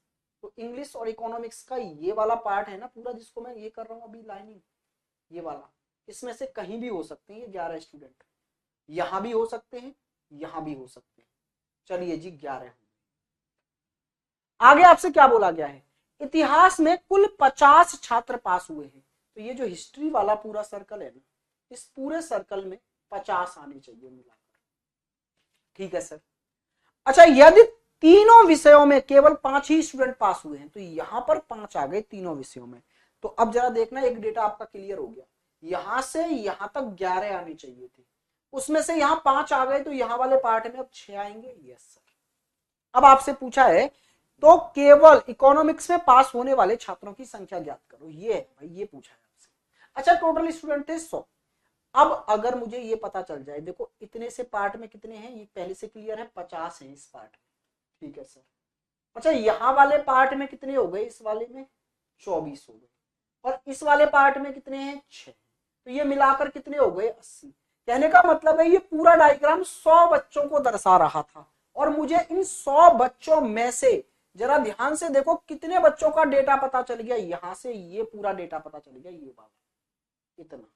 तो इंग्लिश और इकोनॉमिक्स का ये वाला पार्ट है ना पूरा, जिसको मैं ये कर रहा हूं अभी लाइनिंग, ये वाला, इसमें से कहीं भी हो सकते हैं ये 11 स्टूडेंट, यहां भी हो सकते हैं, यहां भी हो सकते हैं। चलिए जी, 11। आगे आपसे क्या बोला गया है, इतिहास में कुल 50 छात्र पास हुए हैं। तो ये जो हिस्ट्री वाला पूरा सर्कल है ना, इस पूरे सर्कल में 50 आने चाहिए मिलाकर। ठीक है सर। अच्छा, यदि तीनों विषयों में केवल 5 ही स्टूडेंट पास हुए हैं, तो यहां पर 5 आ गए तीनों विषयों में। तो अब जरा देखना, एक डेटा आपका क्लियर हो गया, यहां से यहां तक 11 आने चाहिए थे, उसमें से यहां 5 आ गए, तो यहां वाले पार्ट में अब 6 आएंगे। Yes sir. अब आपसे पूछा है तो केवल इकोनॉमिक्स में पास होने वाले छात्रों की संख्या ज्ञात करो, ये है भाई, ये पूछा है आपसे। अच्छा, टोटल स्टूडेंट थे 100। अब अगर मुझे ये पता चल जाए, देखो इतने से पार्ट में कितने हैं, ये पहले से क्लियर है, 50 है इस पार्ट में। ठीक है सर। अच्छा, यहां वाले पार्ट में कितने हो गए, इस वाले में 24 हो गए, और इस वाले पार्ट में कितने हैं, 6। तो ये मिलाकर कितने हो गए, 80। कहने का मतलब है ये पूरा डायग्राम 100 बच्चों को दर्शा रहा था, और मुझे इन 100 बच्चों में से जरा ध्यान से देखो कितने बच्चों का डेटा पता चल गया, यहां से ये पूरा डेटा पता चल गया, ये वाला इतना,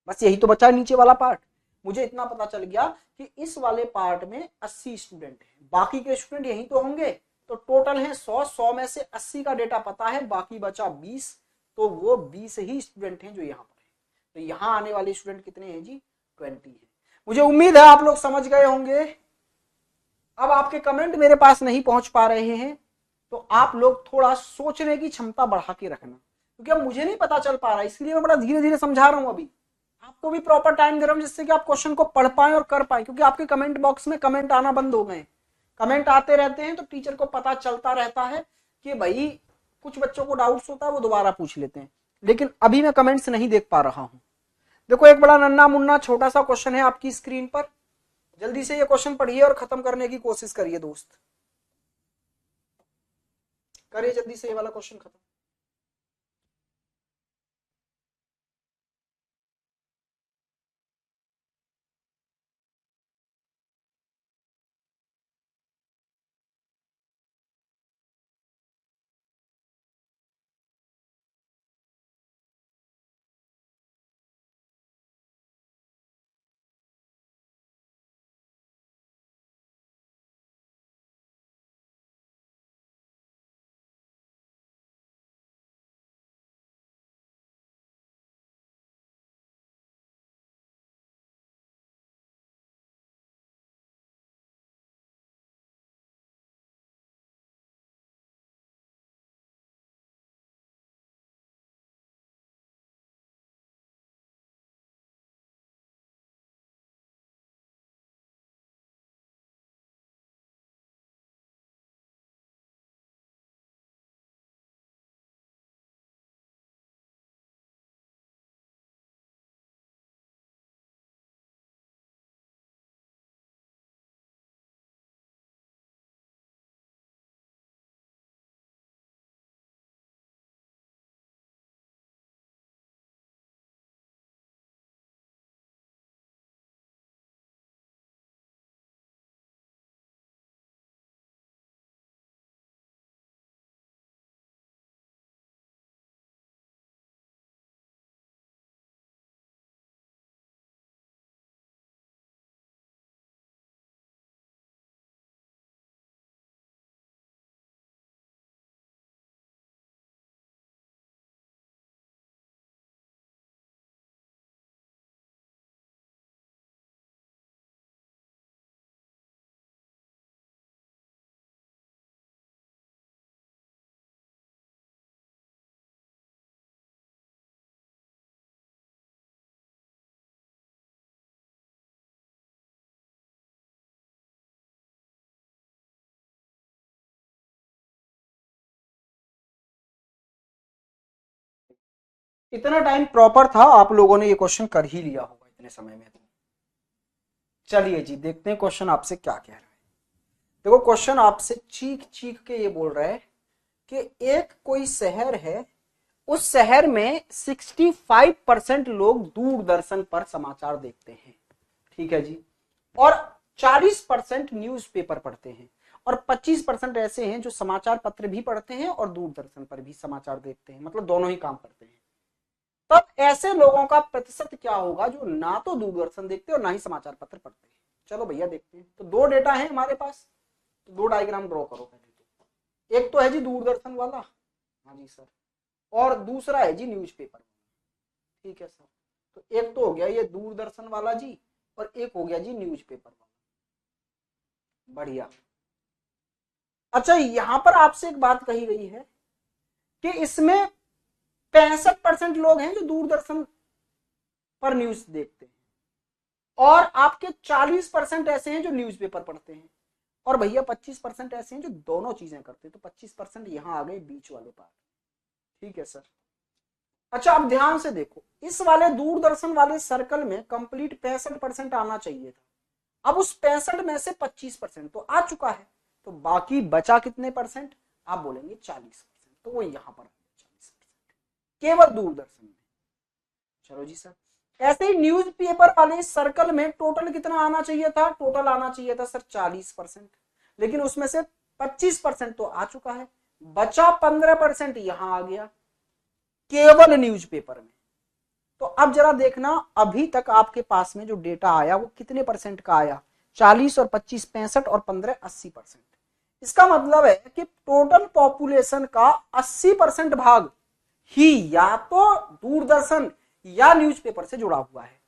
बस यही तो बचा है नीचे वाला पार्ट। मुझे इतना पता चल गया कि इस वाले पार्ट में 80 स्टूडेंट हैं, बाकी के स्टूडेंट यही तो होंगे। तो टोटल है 100, 100 में से 80 का डेटा पता है, बाकी बचा 20। तो वो 20 ही स्टूडेंट हैं जो यहाँ पर है। तो यहाँ आने वाले स्टूडेंट कितने हैं जी, 20 है। मुझे उम्मीद है आप लोग समझ गए होंगे। अब आपके कमेंट मेरे पास नहीं पहुंच पा रहे हैं, तो आप लोग थोड़ा सोचने की क्षमता बढ़ा के रखना, क्योंकि अब मुझे नहीं पता चल पा रहा, इसलिए मैं बड़ा धीरे धीरे समझा रहा हूं। अभी आपको भी प्रॉपर टाइम दे रहा हूं जिससे कि आप क्वेश्चन को पढ़ पाए और कर पाए, क्योंकि आपके कमेंट बॉक्स में कमेंट आना बंद हो गए। कमेंट आते रहते हैं तो टीचर को पता चलता रहता है कि भाई कुछ बच्चों को डाउट्स होता है, वो दोबारा पूछ लेते हैं, लेकिन अभी मैं कमेंट्स नहीं देख पा रहा हूं। देखो, एक बड़ा नन्ना मुन्ना छोटा सा क्वेश्चन है आपकी स्क्रीन पर, जल्दी से ये क्वेश्चन पढ़िए और खत्म करने की कोशिश करिए दोस्त, करिए जल्दी से ये वाला क्वेश्चन खत्म। इतना टाइम प्रॉपर था, आप लोगों ने ये क्वेश्चन कर ही लिया होगा इतने समय में। तो चलिए जी देखते हैं क्वेश्चन आपसे क्या कह रहा है। देखो क्वेश्चन आपसे चीख चीख के ये बोल रहा है कि एक कोई शहर है, उस शहर में 65% लोग दूरदर्शन पर समाचार देखते हैं, ठीक है जी, और 40% न्यूज़पेपर पढ़ते हैं, और 25% ऐसे हैं जो समाचार पत्र भी पढ़ते हैं और दूरदर्शन पर भी समाचार देखते हैं, मतलब दोनों ही काम करते हैं। तब ऐसे लोगों का प्रतिशत क्या होगा जो ना तो दूरदर्शन देखते और ना ही समाचार पत्र पढ़ते हैं। चलो भैया देखते हैं। तो दो डेटा है हमारे पास, तो दो डायग्राम ड्रॉ करो पहले। तो एक तो है जी दूरदर्शन वाला, हाँ जी सर, और दूसरा है जी न्यूज़पेपर, ठीक है सर। तो एक तो हो गया ये दूरदर्शन वाला जी, और एक हो गया जी न्यूज़पेपर वाला। बढ़िया। अच्छा यहां पर आपसे एक बात कही गई है कि इसमें 65% लोग हैं जो दूरदर्शन पर न्यूज देखते हैं, और आपके 40% ऐसे हैं जो न्यूज़पेपर पढ़ते हैं, और भैया 25% ऐसे हैं जो दोनों चीजें करते हैं। तो 25% यहां आ गए बीच वाले पार्ट, ठीक है सर। अच्छा अब ध्यान से देखो, इस वाले दूरदर्शन वाले सर्कल में कंप्लीट 65% आना चाहिए था। अब उस 65 में से 25% तो आ चुका है, तो बाकी बचा कितने परसेंट, आप बोलेंगे 40%। तो वो यहां पर 40% केवल दूरदर्शन में। चलो जी सर, ऐसे ही न्यूज़पेपर वाले सर्कल में टोटल कितना आना चाहिए था, टोटल आना चाहिए था सर 40%, लेकिन उसमें से 25% तो आ चुका है, बचा 15% यहां आ गया केवल न्यूज़पेपर में। तो अब जरा देखना, अभी तक आपके पास में जो डेटा आया वो कितने परसेंट का आया, 40 और 25 65 और 15 80%। इसका मतलब है कि टोटल पॉपुलेशन का 80% भाग ही या तो दूरदर्शन या न्यूज़पेपर से जुड़ा हुआ है।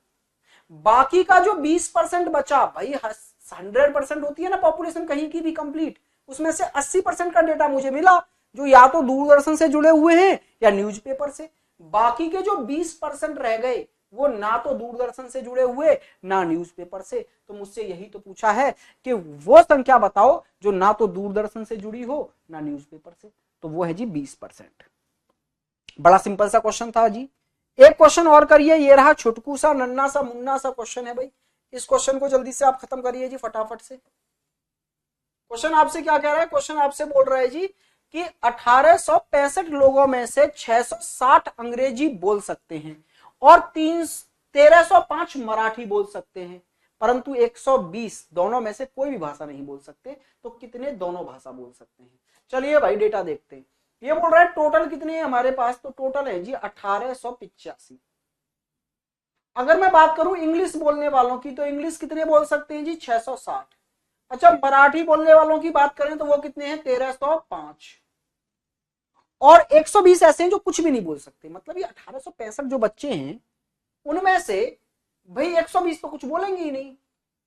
बाकी का जो 20% बचा, भाई 100% होती है ना पॉपुलेशन कहीं की भी कंप्लीट, उसमें से 80% का डेटा मुझे मिला जो या तो दूरदर्शन से जुड़े हुए हैं या न्यूज़पेपर से। बाकी के जो 20% रह गए वो ना तो दूरदर्शन से जुड़े हुए ना न्यूज़पेपर से। तो मुझसे यही तो पूछा है कि वो संख्या बताओ जो ना तो दूरदर्शन से जुड़ी हो ना न्यूज़पेपर से, तो वो है जी 20%। बड़ा सिंपल सा क्वेश्चन था जी। एक क्वेश्चन और करिए, ये रहा छुटकू सा नन्ना सा मुन्ना सा क्वेश्चन है भाई, इस क्वेश्चन को जल्दी से आप खत्म करिए जी फटाफट से। क्वेश्चन आपसे क्या कह रहा है, क्वेश्चन आपसे बोल रहा है जी कि 1865 लोगों में से 660 अंग्रेजी बोल सकते हैं और 1305 मराठी बोल सकते हैं, परंतु 120 दोनों में से कोई भी भाषा नहीं बोल सकते। तो कितने दोनों भाषा बोल सकते हैं। चलिए भाई डेटा देखते हैं। ये बोल रहा है टोटल कितने हैं हमारे पास, तो टोटल है जी 1885। अगर मैं बात करूं इंग्लिश बोलने वालों की, तो इंग्लिश कितने बोल सकते हैं जी 660। अच्छा मराठी बोलने वालों की बात करें तो वो कितने हैं 1305, और 120 ऐसे हैं जो कुछ भी नहीं बोल सकते। मतलब ये 1865 जो बच्चे हैं उनमें से भाई 120 तो कुछ बोलेंगे ही नहीं,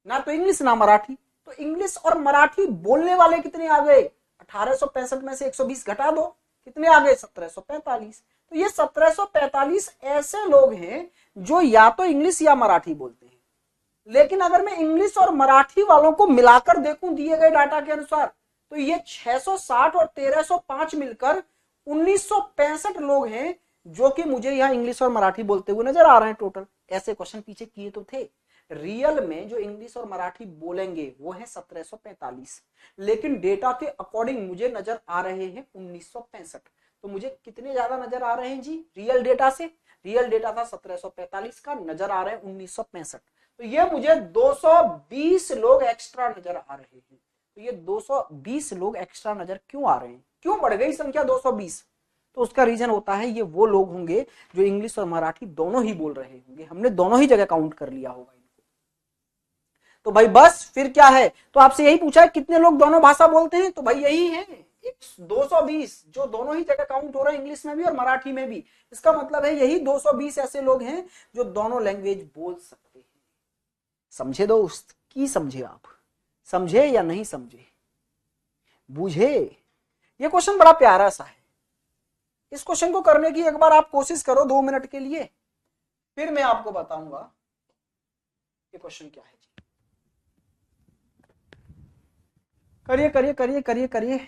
ना तो इंग्लिश ना मराठी। तो इंग्लिश और मराठी बोलने वाले कितने आ गए, 1865 में से 120 घटा दो, कितने आ गए 1745। तो ये 1745 ऐसे लोग हैं जो या तो इंग्लिश या मराठी बोलते हैं। लेकिन अगर मैं इंग्लिश और मराठी वालों को मिलाकर देखूं दिए गए डाटा के अनुसार, तो ये 660 और 1305 मिलकर 1965 लोग हैं जो कि मुझे यहां इंग्लिश और मराठी बोलते हुए नजर आ रहे हैं टोटल। ऐसे क्वेश्चन पीछे किए तो थे। रियल में जो इंग्लिश और मराठी बोलेंगे वो है 1745, लेकिन डेटा के अकॉर्डिंग मुझे नजर आ रहे हैं 1965। तो मुझे कितने ज्यादा नजर आ रहे हैं जी रियल डेटा से, रियल डेटा था 1745 का, नजर आ रहे हैं 1965। तो ये मुझे 220 लोग एक्स्ट्रा नजर आ रहे हैं। तो ये 220 लोग एक्स्ट्रा नजर क्यों आ रहे हैं, क्यों बढ़ गई संख्या 220, तो उसका रीजन होता है ये वो लोग होंगे जो इंग्लिश और मराठी दोनों ही बोल रहे होंगे, हमने दोनों ही जगह काउंट कर लिया होगा इनको। तो भाई बस फिर क्या है, तो आपसे यही पूछा है कितने लोग दोनों भाषा बोलते हैं, तो भाई यही है 220 जो दोनों ही जगह काउंट हो रहा है, इंग्लिश में भी और मराठी में भी। इसका मतलब है यही 220 ऐसे लोग हैं जो दोनों लैंग्वेज बोल सकते हैं। समझे दोस्त, की समझे आप, समझे या नहीं समझे, बुझे। ये क्वेश्चन बड़ा प्यारा सा है, इस क्वेश्चन को करने की एक बार आप कोशिश करो 2 मिनट के लिए, फिर मैं आपको बताऊंगा ये क्वेश्चन क्या है जी। करिए करिए करिए करिए करिए।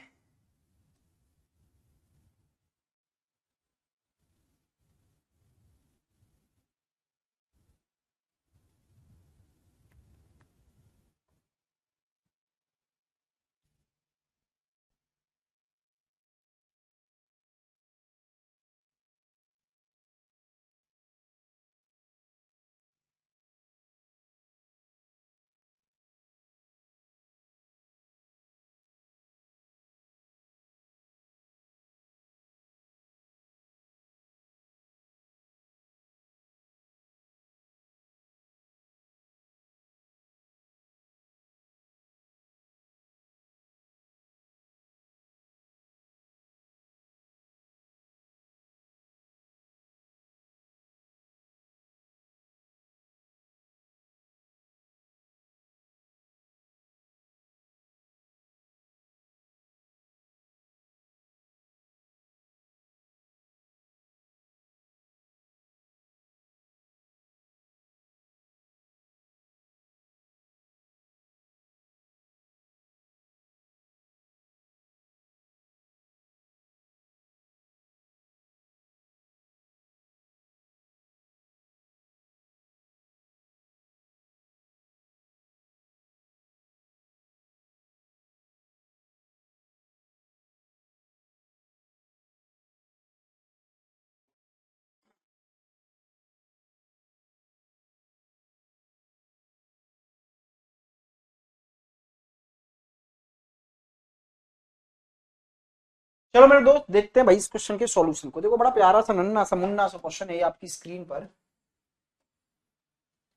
चलो मेरे दोस्त देखते हैं भाई इस क्वेश्चन के सॉल्यूशन को। देखो बड़ा प्यारा सा नन्ना सा मुन्ना सा क्वेश्चन है आपकी स्क्रीन पर।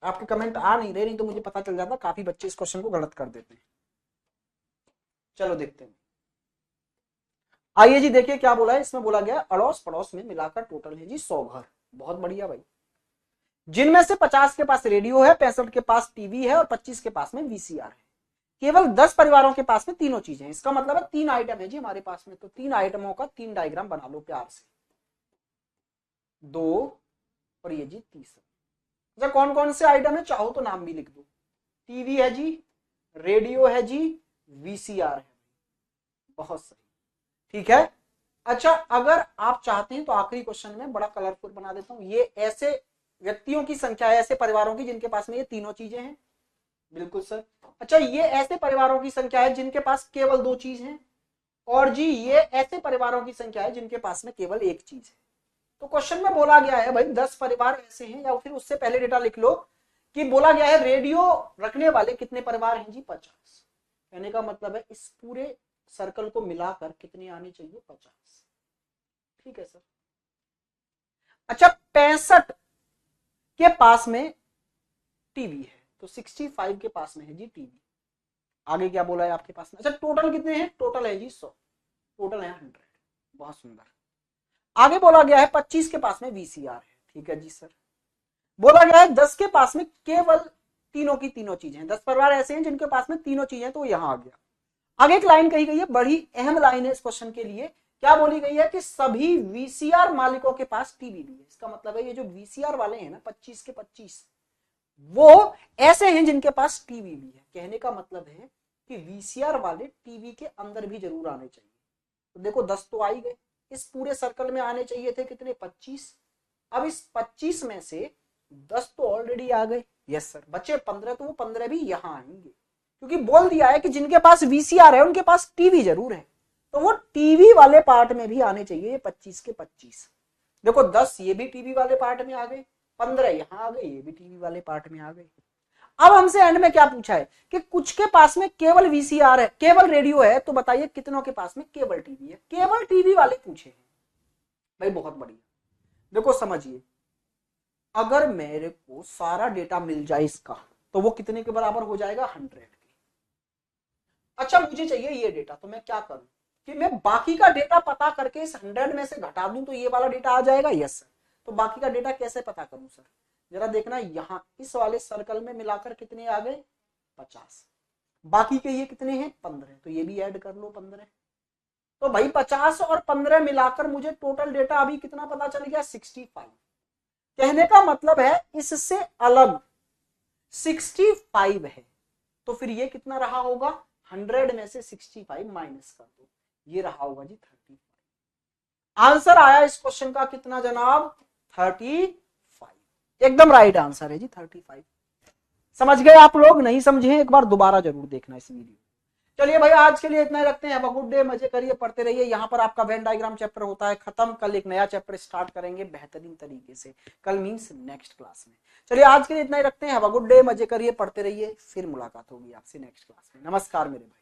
आपके कमेंट आ नहीं रहे, नहीं तो मुझे पता चल जाता, काफी बच्चे इस क्वेश्चन को गलत कर देते हैं। चलो देखते हैं। आइए जी देखिए क्या बोला है इसमें। बोला गया अड़ोस पड़ोस में मिलाकर टोटल है जी 100 घर। बहुत बढ़िया भाई। जिनमें से 50 के पास रेडियो है, 65 के पास टीवी है और 25 के पास में वीसीआर है। केवल 10 परिवारों के पास में तीनों चीजें हैं। इसका मतलब है 3 आइटम है जी हमारे पास में। तो 3 आइटमों का 3 डायग्राम बना लो प्यार से। 2 और ये जी तीसरा। अच्छा कौन कौन से आइटम है चाहो तो नाम भी लिख दो। टीवी है जी, रेडियो है जी, वीसीआर है। बहुत सही, ठीक है। अच्छा अगर आप चाहते हैं तो आखिरी क्वेश्चन में बड़ा कलरफुल बना देता हूं। ये ऐसे व्यक्तियों की संख्या है, ऐसे परिवारों की जिनके पास में ये तीनों चीजें हैं। बिल्कुल सर। अच्छा ये ऐसे परिवारों की संख्या है जिनके पास केवल 2 चीज हैं। और जी ये ऐसे परिवारों की संख्या है जिनके पास में केवल 1 चीज है। तो क्वेश्चन में बोला गया है भाई 10 परिवार ऐसे हैं, या फिर उससे पहले डेटा लिख लो कि बोला गया है रेडियो रखने वाले कितने परिवार हैं जी 50। कहने का मतलब है इस पूरे सर्कल को मिलाकर कितने आने चाहिए 50। ठीक है सर। अच्छा 65 के पास में टीवी है, तो 65 के पास में है जी टीवी। आगे क्या बोला है आपके पास में। अच्छा टोटल कितने हैं, टोटल है जी 100, टोटल है 100। बहुत सुंदर। आगे बोला गया है 25 के पास में वीसीआर है। ठीक है जी सर। बोला गया है 10 के पास में केवल तीनों की तीनों चीजें हैं। 10 परिवार ऐसे हैं जिनके पास में तीनों चीजें हैं, तो यहां आ गया। आगे एक लाइन कही गई है, बड़ी अहम लाइन है इस क्वेश्चन के लिए। क्या बोली गई है कि सभी वीसीआर मालिकों के पास टीवी भी है। इसका मतलब है ये जो वीसीआर वाले हैं ना 25 के 25, वो ऐसे हैं जिनके पास टीवी भी है। कहने का मतलब है कि वीसीआर वाले टीवी के अंदर भी जरूर आने चाहिए। तो देखो 10 तो आ ही गए, इस पूरे सर्कल में आने चाहिए थे कितने 25। अब इस 25 में से 10 तो ऑलरेडी आ गए, यस सर। बचे 15, तो वो 15 भी यहां आएंगे, क्योंकि बोल दिया है कि जिनके पास वीसीआर है उनके पास टीवी जरूर है, तो वो टीवी वाले पार्ट में भी आने चाहिए 25 के 25। देखो 10 ये भी टीवी वाले पार्ट में आ गए, 15 यहां आ गए, ये भी टीवी वाले पार्ट में आ गए। अब हमसे एंड में क्या पूछा है कि कुछ के पास में केवल वीसीआर है, केवल रेडियो है, तो बताइए कितनों के पास में केवल टीवी है। केवल टीवी वाले पूछे हैं भाई। बहुत बढ़िया। देखो समझिए, अगर मेरे को सारा डेटा मिल जाए इसका, तो वो कितने के बराबर हो जाएगा 100 के। अच्छा मुझे चाहिए ये डेटा, तो मैं क्या करूं कि मैं बाकी का डेटा पता करके इस 100 में से घटा दूं तो ये वाला डेटा आ जाएगा। Yes sir. तो बाकी का डेटा कैसे पता करूं सर, जरा देखना यहां इस वाले सर्कल में मिलाकर कितने आ गए 50। बाकी के ये कितने हैं 15, तो ये भी ऐड कर लो 15। तो भाई 50 और 15 मिलाकर मुझे टोटल डेटा अभी कितना पता चल गया 65। कहने का मतलब है इससे अलग 65 है, तो फिर ये कितना रहा होगा 100 में से 65 माइनस कर दो, ये रहा होगा जी 35। आंसर आया इस क्वेश्चन का कितना जनाब 35। एकदम राइट आंसर है जी 35। समझ गए आप लोग, नहीं समझे एक बार दोबारा जरूर देखना इस वीडियो। चलिए भाई आज के लिए इतना ही रखते हैं। हैव अ गुड डे, मजे करिए, पढ़ते रहिए। यहाँ पर आपका वेन डायग्राम चैप्टर होता है खत्म। कल एक नया चैप्टर स्टार्ट करेंगे बेहतरीन तरीके से, कल मींस नेक्स्ट क्लास में। चलिए आज के लिए इतना ही रखते हैं। हैव अ गुड डे, मजे करिए, पढ़ते रहिए। फिर मुलाकात होगी आपसे नेक्स्ट क्लास में। नमस्कार मेरे भाई।